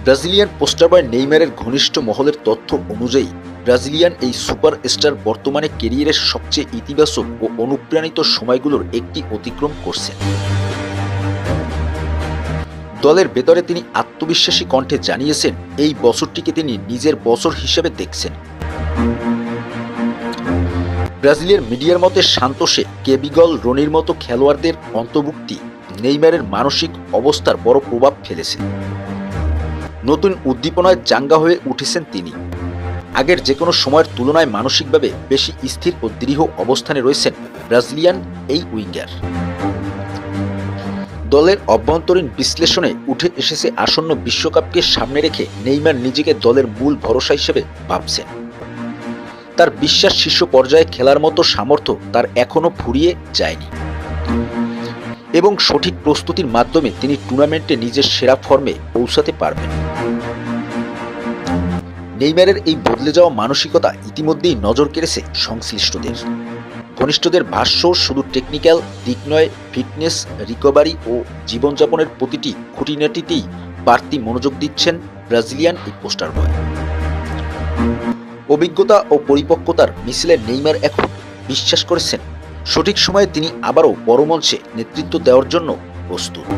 Brazilian poster বয় নেইমারের ঘনিষ্ঠ মহলের তথ্য অনুযায়ী ব্রাজিলিয়ান এই সুপারস্টার বর্তমানে ক্যারিয়ারের সবচেয়ে ইতিবাচক ও অনুপ্রাণিত সময়গুলোর একটি অতিক্রম করছেন। দলের ভেতরে তিনি আত্মবিশ্বাসী কণ্ঠে জানিয়েছেন এই বছরটিকে তিনি নিজের বছর হিসেবে দেখছেন। ব্রাজিলের মিডিয়ার মতে সান্তোসে, কেবিগল, রনির মতো খেলোয়াড়দের অন্তর্ভুক্তি নেইমারের মানসিক অবস্থার বড় প্রভাব ফেলেছে। নতুন উদ্দীপনায় চাঙ্গা হয়ে উঠেছেন তিনি। আগের যে কোনো সময়ের তুলনায় মানসিকভাবে বেশি স্থির ও দৃঢ় অবস্থানে রয়েছেন ব্রাজিলিয়ান এই উইঙ্গার। দলের অভ্যন্তরীণ বিশ্লেষণে উঠে এসেছে আসন্ন বিশ্বকাপকে সামনে রেখে নেইমার নিজেকে দলের মূল ভরসা হিসেবে ভাবছেন। তার বিশ্বাস শীর্ষ পর্যায়ে খেলার মতো সামর্থ্য তার এখনো ফুরিয়ে যায়নি এবং সঠিক প্রস্তুতির মাধ্যমে তিনি টুর্নামেন্টে নিজের সেরা ফর্মে পৌঁছাতে পারবেন। নেইমারের এই বদলে যাওয়া মানসিকতা ইতিমধ্যেই নজর কেড়েছে সংশ্লিষ্টদের। ঘনিষ্ঠদের ভাষ্য, শুধু টেকনিক্যাল দিক নয়, ফিটনেস, রিকভারি ও জীবনযাপনের প্রতিটি খুঁটিনাটিতেই বাড়তি মনোযোগ দিচ্ছেন ব্রাজিলিয়ান এই পোস্টার বয়। অভিজ্ঞতা ও পরিপক্কতার মিছিলে নেইমার এখন বিশ্বাস করেছেন সঠিক সময়ে তিনি আবারও বড় মঞ্চে নেতৃত্ব দেওয়ার জন্য প্রস্তুত।